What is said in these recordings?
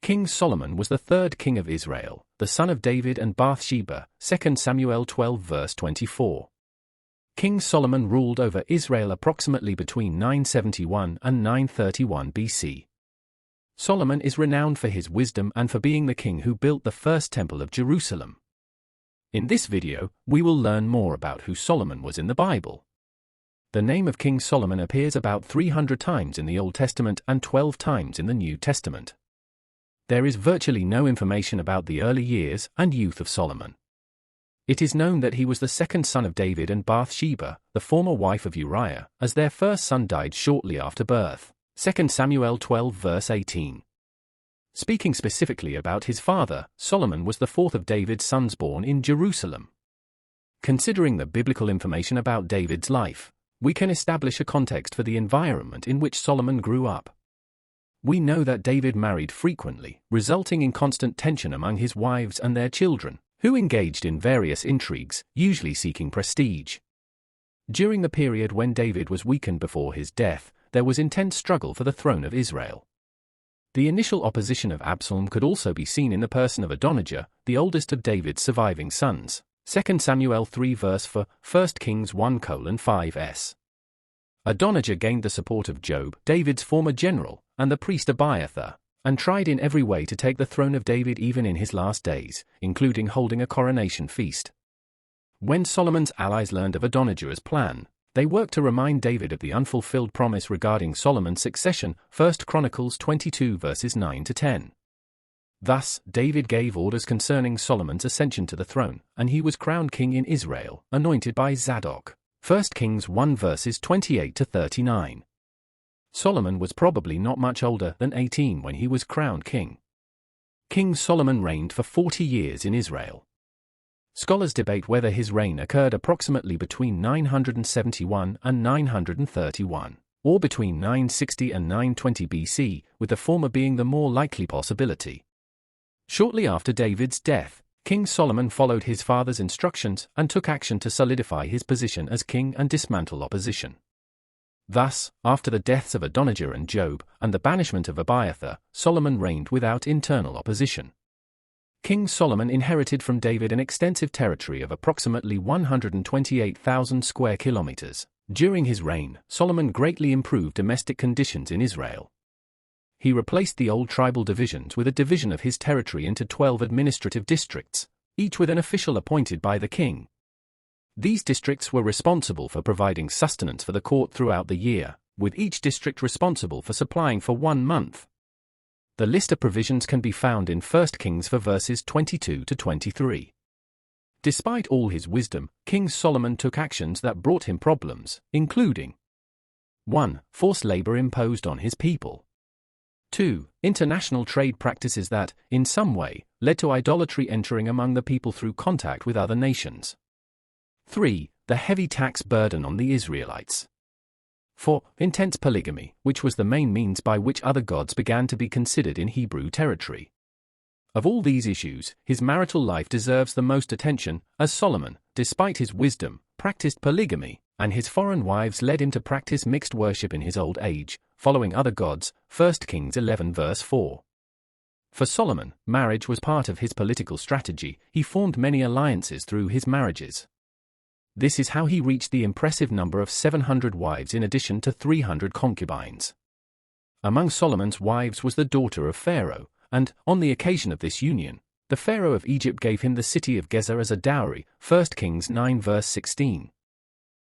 King Solomon was the third king of Israel, the son of David and Bathsheba, 2 Samuel 12 verse 24. King Solomon ruled over Israel approximately between 971 and 931 BC. Solomon is renowned for his wisdom and for being the king who built the first temple of Jerusalem. In this video, we will learn more about who Solomon was in the Bible. The name of King Solomon appears about 300 times in the Old Testament and 12 times in the New Testament. There is virtually no information about the early years and youth of Solomon. It is known that he was the second son of David and Bathsheba, the former wife of Uriah, as their first son died shortly after birth. 2 Samuel 12 verse 18. Speaking specifically about his father, Solomon was the fourth of David's sons born in Jerusalem. Considering the biblical information about David's life, we can establish a context for the environment in which Solomon grew up. We know that David married frequently, resulting in constant tension among his wives and their children, who engaged in various intrigues, usually seeking prestige. During the period when David was weakened before his death, there was intense struggle for the throne of Israel. The initial opposition of Absalom could also be seen in the person of Adonijah, the oldest of David's surviving sons. 2 Samuel 3 verse 4, 1 Kings 1:5s. Adonijah gained the support of Joab, David's former general, and the priest Abiathar, and tried in every way to take the throne of David even in his last days, including holding a coronation feast. When Solomon's allies learned of Adonijah's plan, they worked to remind David of the unfulfilled promise regarding Solomon's succession, 1 Chronicles 22 verses 9 to 10. Thus, David gave orders concerning Solomon's ascension to the throne, and he was crowned king in Israel, anointed by Zadok. 1 Kings 1 verses 28 to 39. Solomon was probably not much older than 18 when he was crowned king. King Solomon reigned for 40 years in Israel. Scholars debate whether his reign occurred approximately between 971 and 931, or between 960 and 920 BC, with the former being the more likely possibility. Shortly after David's death, King Solomon followed his father's instructions and took action to solidify his position as king and dismantle opposition. Thus, after the deaths of Adonijah and Joab, and the banishment of Abiathar, Solomon reigned without internal opposition. King Solomon inherited from David an extensive territory of approximately 128,000 square kilometers. During his reign, Solomon greatly improved domestic conditions in Israel. He replaced the old tribal divisions with a division of his territory into 12 administrative districts, each with an official appointed by the king. These districts were responsible for providing sustenance for the court throughout the year, with each district responsible for supplying for 1 month. The list of provisions can be found in 1 Kings 4 verses 22 to 23. Despite all his wisdom, King Solomon took actions that brought him problems, including 1. Forced labor imposed on his people. 2. International trade practices that, in some way, led to idolatry entering among the people through contact with other nations. 3. The heavy tax burden on the Israelites. 4. Intense polygamy, which was the main means by which other gods began to be considered in Hebrew territory. Of all these issues, his marital life deserves the most attention, as Solomon, despite his wisdom, practiced polygamy, and his foreign wives led him to practice mixed worship in his old age, following other gods. 1 Kings 11 verse 4. For Solomon, marriage was part of his political strategy. He formed many alliances through his marriages. This is how he reached the impressive number of 700 wives in addition to 300 concubines. Among Solomon's wives was the daughter of Pharaoh, and, on the occasion of this union, the Pharaoh of Egypt gave him the city of Gezer as a dowry. 1 Kings 9 verse 16.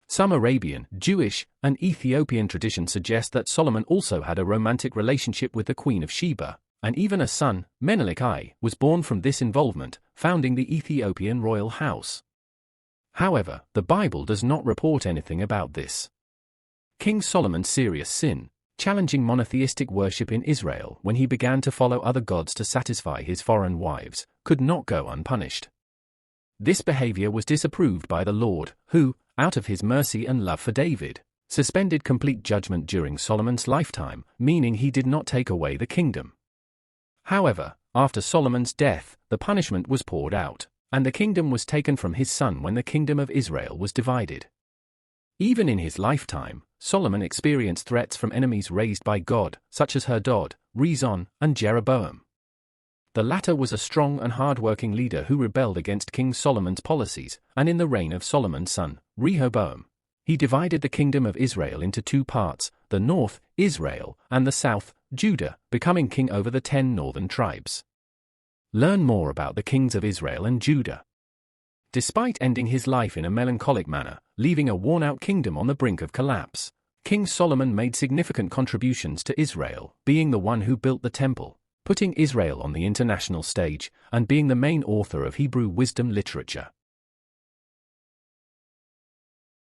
Some Arabian, Jewish, and Ethiopian traditions suggest that Solomon also had a romantic relationship with the Queen of Sheba, and even a son, Menelik I, was born from this involvement, founding the Ethiopian royal house. However, the Bible does not report anything about this. King Solomon's serious sin, challenging monotheistic worship in Israel when he began to follow other gods to satisfy his foreign wives, could not go unpunished. This behavior was disapproved by the Lord, who, out of his mercy and love for David, suspended complete judgment during Solomon's lifetime, meaning he did not take away the kingdom. However, after Solomon's death, the punishment was poured out, and the kingdom was taken from his son when the kingdom of Israel was divided. Even in his lifetime, Solomon experienced threats from enemies raised by God, such as Hadad, Rezon, and Jeroboam. The latter was a strong and hard-working leader who rebelled against King Solomon's policies, and in the reign of Solomon's son, Rehoboam, he divided the kingdom of Israel into two parts, the north, Israel, and the south, Judah, becoming king over the 10 northern tribes. Learn more about the kings of Israel and Judah. Despite ending his life in a melancholic manner, leaving a worn-out kingdom on the brink of collapse, King Solomon made significant contributions to Israel, being the one who built the temple, putting Israel on the international stage, and being the main author of Hebrew wisdom literature.